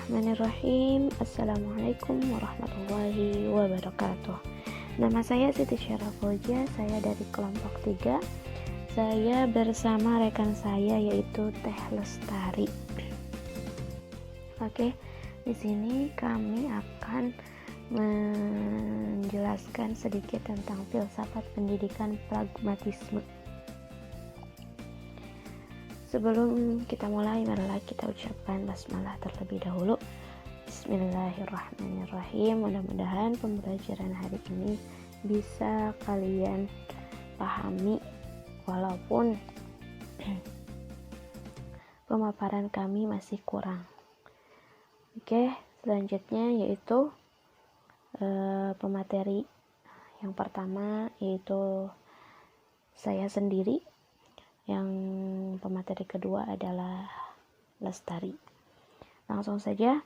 Bismillahirrahmanirrahim. Assalamualaikum warahmatullahi wabarakatuh. Nama saya Siti Syarah Fauziah, saya dari kelompok 3. Saya bersama rekan saya yaitu Teh Lestari. Oke, di sini kami akan menjelaskan sedikit tentang filsafat pendidikan pragmatisme. Sebelum kita mulai, marilah kita ucapkan basmalah terlebih dahulu. Bismillahirrahmanirrahim. Mudah-mudahan pembelajaran hari ini bisa kalian pahami walaupun pemaparan kami masih kurang. Oke, selanjutnya yaitu pemateri. Yang pertama yaitu saya sendiri. Yang pemateri kedua adalah Lestari. Langsung saja,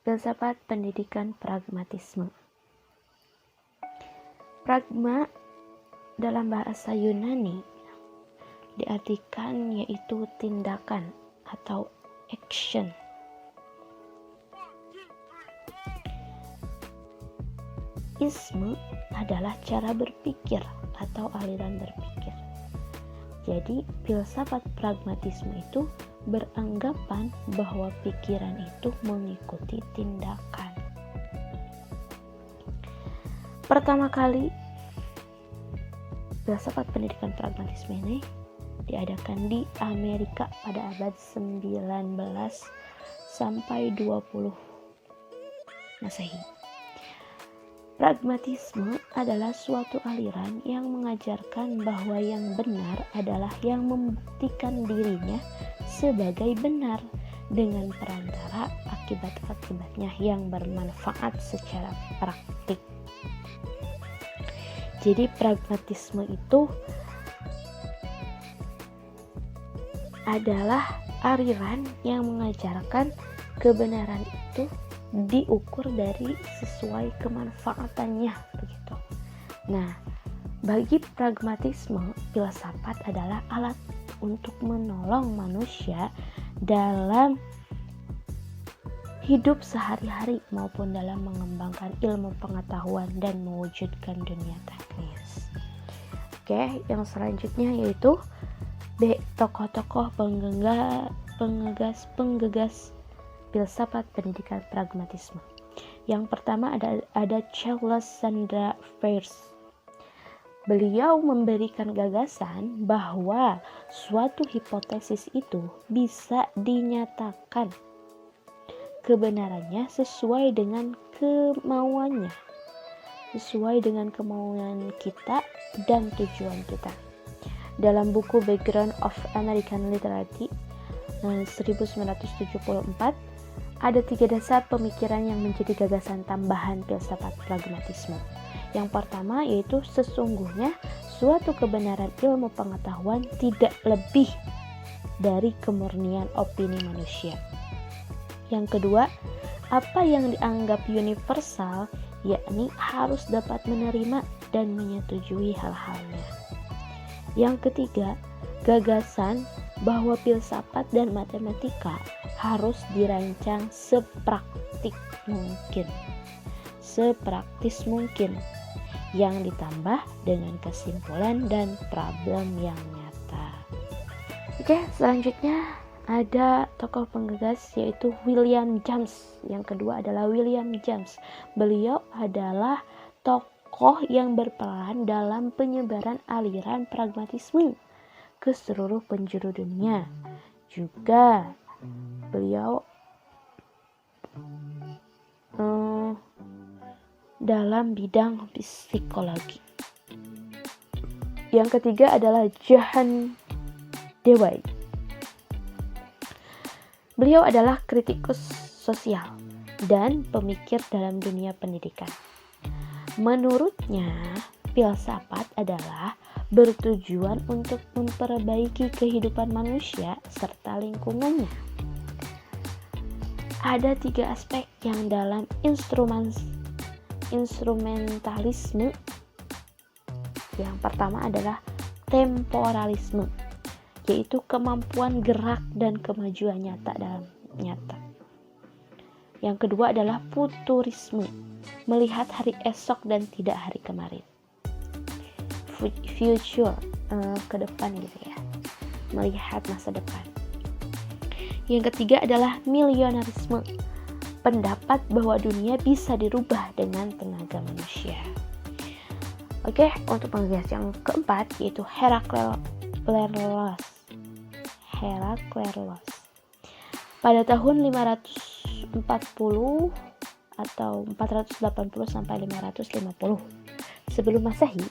filsafat pendidikan pragmatisme. Pragma dalam bahasa Yunani diartikan yaitu tindakan atau action. Isme adalah cara berpikir atau aliran berpikir. Jadi, filsafat pragmatisme itu beranggapan bahwa pikiran itu mengikuti tindakan. Pertama kali, filsafat pendidikan pragmatisme ini diadakan di Amerika pada abad 19 sampai 20 Masehi. Pragmatisme adalah suatu aliran yang mengajarkan bahwa yang benar adalah yang membuktikan dirinya sebagai benar dengan perantara akibat-akibatnya yang bermanfaat secara praktik. Jadi pragmatisme itu adalah aliran yang mengajarkan kebenaran itu diukur dari sesuai kemanfaatannya begitu. Nah, bagi pragmatisme, filsafat adalah alat untuk menolong manusia dalam hidup sehari-hari maupun dalam mengembangkan ilmu pengetahuan dan mewujudkan dunia teknis. Oke, yang selanjutnya yaitu B. Tokoh-tokoh penggegas filsafat pendidikan pragmatisme. Yang pertama ada Charles Sandra Peirce. Beliau memberikan gagasan bahwa suatu hipotesis itu bisa dinyatakan kebenarannya sesuai dengan kemauannya, sesuai dengan kemauan kita dan tujuan kita. Dalam buku Background of American Literature 1974, ada 3 dasar pemikiran yang menjadi gagasan tambahan filsafat pragmatisme. Yang pertama yaitu sesungguhnya suatu kebenaran ilmu pengetahuan tidak lebih dari kemurnian opini manusia. Yang kedua, apa yang dianggap universal yakni harus dapat menerima dan menyetujui hal-halnya. Yang ketiga, gagasan bahwa filsafat dan matematika harus dirancang sepraktis mungkin, yang ditambah dengan kesimpulan dan problem yang nyata. Oke, selanjutnya ada tokoh penggegas yaitu William James. Yang kedua adalah William James. Beliau adalah tokoh yang berperan dalam penyebaran aliran pragmatisme ke seluruh penjuru dunia. Juga beliau dalam bidang psikologi. Yang ketiga adalah Johann Dewey. Beliau adalah kritikus sosial dan pemikir dalam dunia pendidikan. Menurutnya, filsafat adalah bertujuan untuk memperbaiki kehidupan manusia serta lingkungannya. Ada 3 aspek yang dalam instrumentalisme. Yang pertama adalah temporalisme, yaitu kemampuan gerak dan kemajuan nyata dalam nyata. Yang kedua adalah futurisme, melihat hari esok dan tidak hari kemarin. Future, ke depan gitu ya, melihat masa depan. Yang ketiga adalah milionarisme, pendapat bahwa dunia bisa dirubah dengan tenaga manusia. Oke, untuk penggagas yang keempat yaitu Herakleitos. Pada tahun 540 atau 480 sampai 550 sebelum Masehi,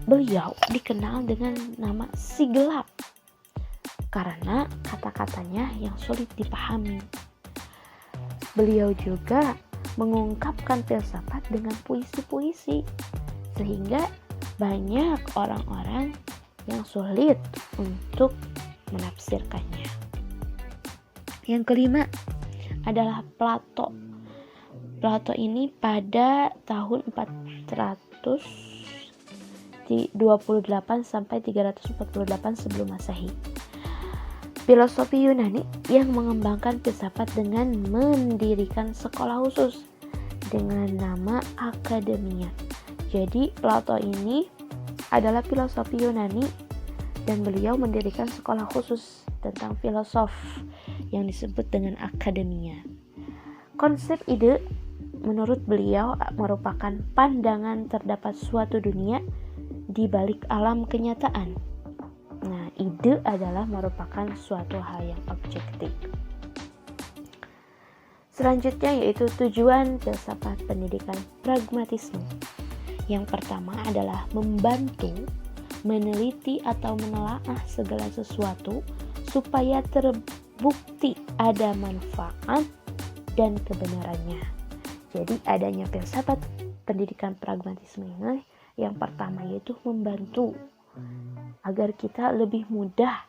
beliau dikenal dengan nama si gelap karena kata-katanya yang sulit dipahami. Beliau juga mengungkapkan filsafat dengan puisi-puisi sehingga banyak orang-orang yang sulit untuk menafsirkannya. Yang kelima adalah Plato. Plato ini pada tahun 428 sampai 348 sebelum Masehi. Filosofi Yunani yang mengembangkan filsafat dengan mendirikan sekolah khusus dengan nama Akademia. Jadi Plato ini adalah filosofi Yunani dan beliau mendirikan sekolah khusus tentang filosof yang disebut dengan Akademia. Konsep ide menurut beliau merupakan pandangan terdapat suatu dunia di balik alam kenyataan. Nah, ide adalah merupakan suatu hal yang objektif. Selanjutnya yaitu tujuan filsafat pendidikan pragmatisme. Yang pertama adalah membantu meneliti atau menelaah segala sesuatu supaya terbukti ada manfaat dan kebenarannya. Jadi adanya filsafat pendidikan pragmatisme ini yang pertama yaitu membantu agar kita lebih mudah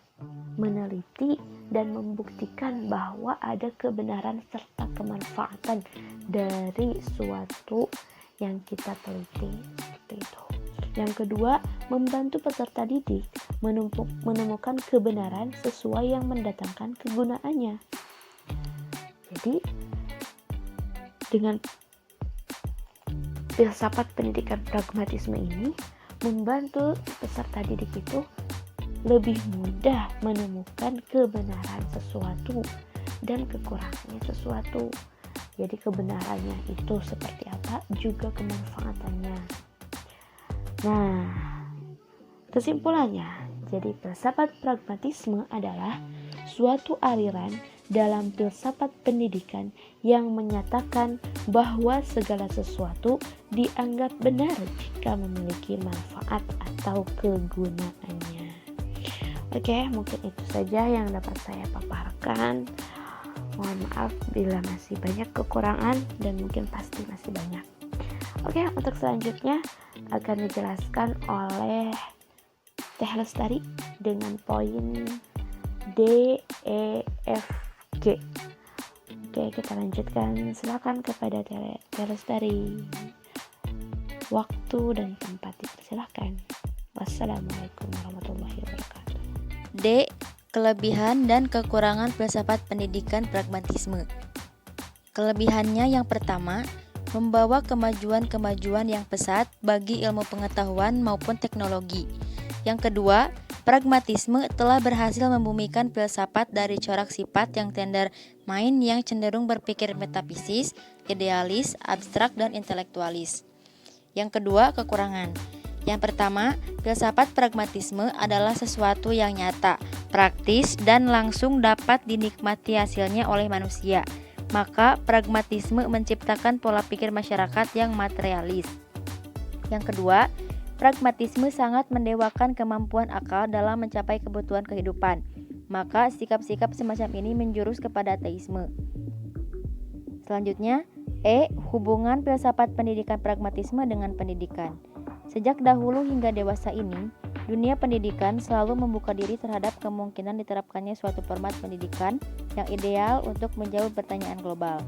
meneliti dan membuktikan bahwa ada kebenaran serta kemanfaatan dari suatu yang kita teliti seperti itu. Yang kedua, membantu peserta didik menemukan kebenaran sesuai yang mendatangkan kegunaannya. Jadi dengan filsafat pendidikan pragmatisme ini membantu peserta didik itu lebih mudah menemukan kebenaran sesuatu dan kekurangannya sesuatu. Jadi kebenarannya itu seperti apa, juga kemanfaatannya. Nah, kesimpulannya, jadi filsafat pragmatisme adalah suatu aliran dalam filsafat pendidikan yang menyatakan bahwa segala sesuatu dianggap benar jika memiliki manfaat atau kegunaannya. Oke, mungkin itu saja yang dapat saya paparkan. Mohon maaf bila masih banyak kekurangan dan mungkin pasti masih banyak. Oke, untuk selanjutnya akan dijelaskan oleh Teh Lestari dengan poin D, E, F, G. Oke, kita lanjutkan. Silakan kepada Teh Lestari. Waktu dan tempat dipersilahkan. Wassalamualaikum warahmatullahi wabarakatuh. D. Kelebihan dan kekurangan filsafat pendidikan pragmatisme. Kelebihannya yang pertama, membawa kemajuan-kemajuan yang pesat bagi ilmu pengetahuan maupun teknologi. Yang kedua, pragmatisme telah berhasil membumikan filsafat dari corak sifat yang tender main yang cenderung berpikir metafisis, idealis, abstrak, dan intelektualis. Yang kedua, kekurangan. Yang pertama, filsafat pragmatisme adalah sesuatu yang nyata, praktis, dan langsung dapat dinikmati hasilnya oleh manusia. Maka pragmatisme menciptakan pola pikir masyarakat yang materialis. Yang kedua, pragmatisme sangat mendewakan kemampuan akal dalam mencapai kebutuhan kehidupan. Maka sikap-sikap semacam ini menjurus kepada ateisme. Selanjutnya, E. Hubungan filsafat pendidikan pragmatisme dengan pendidikan. Sejak dahulu hingga dewasa ini, dunia pendidikan selalu membuka diri terhadap kemungkinan diterapkannya suatu format pendidikan yang ideal untuk menjawab pertanyaan global.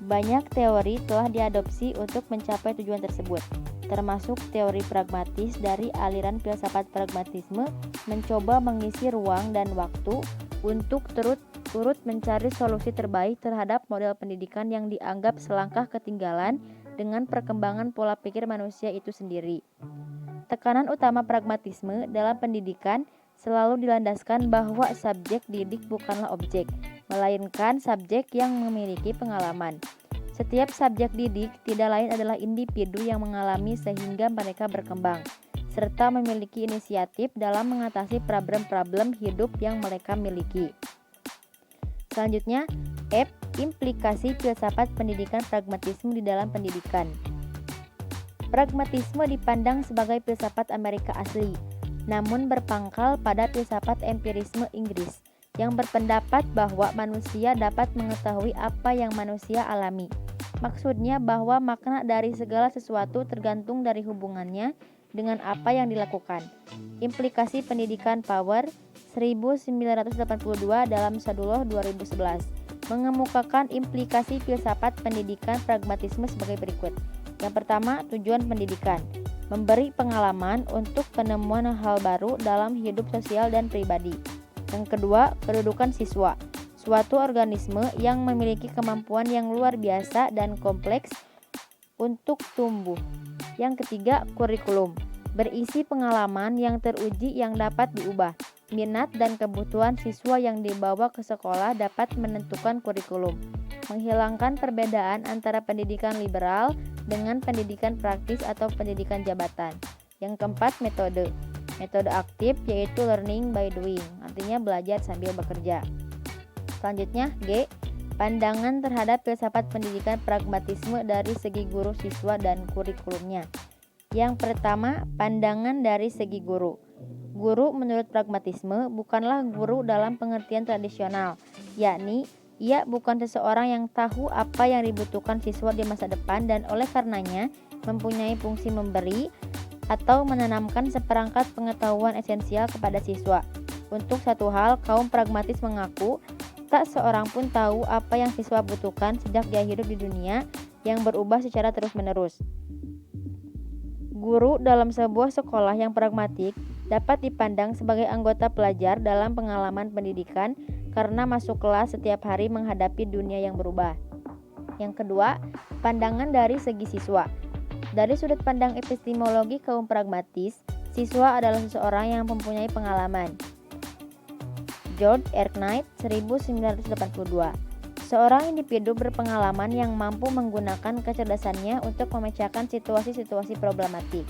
Banyak teori telah diadopsi untuk mencapai tujuan tersebut, termasuk teori pragmatis dari aliran filsafat pragmatisme mencoba mengisi ruang dan waktu untuk turut turut mencari solusi terbaik terhadap model pendidikan yang dianggap selangkah ketinggalan dengan perkembangan pola pikir manusia itu sendiri. Tekanan utama pragmatisme dalam pendidikan selalu dilandaskan bahwa subjek didik bukanlah objek, melainkan subjek yang memiliki pengalaman. Setiap subjek didik tidak lain adalah individu yang mengalami sehingga mereka berkembang, serta memiliki inisiatif dalam mengatasi problem-problem hidup yang mereka miliki. Selanjutnya, F. Implikasi filsafat pendidikan pragmatisme di dalam pendidikan. Pragmatisme dipandang sebagai filsafat Amerika asli, namun berpangkal pada filsafat empirisme Inggris yang berpendapat bahwa manusia dapat mengetahui apa yang manusia alami. Maksudnya bahwa makna dari segala sesuatu tergantung dari hubungannya dengan apa yang dilakukan. Implikasi pendidikan Power 1982 dalam Sadullah 2011 mengemukakan implikasi filsafat pendidikan pragmatisme sebagai berikut. Yang pertama, tujuan pendidikan: memberi pengalaman untuk penemuan hal baru dalam hidup sosial dan pribadi. Yang kedua, kedudukan siswa, suatu organisme yang memiliki kemampuan yang luar biasa dan kompleks untuk tumbuh. Yang ketiga, kurikulum, berisi pengalaman yang teruji yang dapat diubah. Minat dan kebutuhan siswa yang dibawa ke sekolah dapat menentukan kurikulum. Menghilangkan perbedaan antara pendidikan liberal dengan pendidikan praktis atau pendidikan jabatan. Yang keempat, metode. Metode aktif yaitu learning by doing, artinya belajar sambil bekerja. Selanjutnya, G. Pandangan terhadap filsafat pendidikan pragmatisme dari segi guru, siswa, dan kurikulumnya. Yang pertama, pandangan dari segi guru. Guru menurut pragmatisme bukanlah guru dalam pengertian tradisional, yakni ia bukan seseorang yang tahu apa yang dibutuhkan siswa di masa depan dan oleh karenanya mempunyai fungsi memberi atau menanamkan seperangkat pengetahuan esensial kepada siswa. Untuk satu hal, kaum pragmatis mengaku tak seorang pun tahu apa yang siswa butuhkan sejak dia hidup di dunia yang berubah secara terus-menerus. Guru dalam sebuah sekolah yang pragmatik dapat dipandang sebagai anggota pelajar dalam pengalaman pendidikan karena masuk kelas setiap hari menghadapi dunia yang berubah. Yang kedua, pandangan dari segi siswa. Dari sudut pandang epistemologi kaum pragmatis, siswa adalah seseorang yang mempunyai pengalaman. George R. Knight 1982. Seorang individu berpengalaman yang mampu menggunakan kecerdasannya untuk memecahkan situasi-situasi problematik.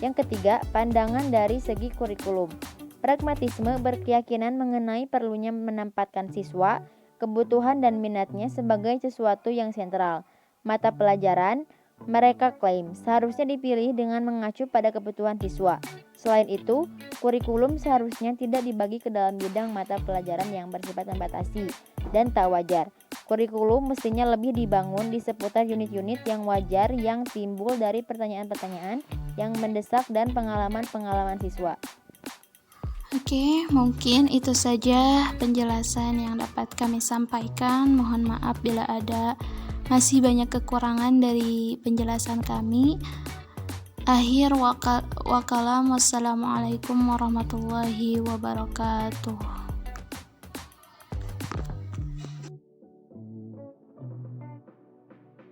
Yang ketiga, pandangan dari segi kurikulum. Pragmatisme berkeyakinan mengenai perlunya menempatkan siswa, kebutuhan dan minatnya sebagai sesuatu yang sentral. Mata pelajaran, mereka klaim, seharusnya dipilih dengan mengacu pada kebutuhan siswa. Selain itu, kurikulum seharusnya tidak dibagi ke dalam bidang mata pelajaran yang bersifat membatasi dan tak wajar. Kurikulum mestinya lebih dibangun di seputar unit-unit yang wajar yang timbul dari pertanyaan-pertanyaan yang mendesak dan pengalaman-pengalaman siswa. Oke, mungkin itu saja penjelasan yang dapat kami sampaikan. Mohon maaf bila ada masih banyak kekurangan dari penjelasan kami. Akhir wakalam, wassalamualaikum warahmatullahi wabarakatuh.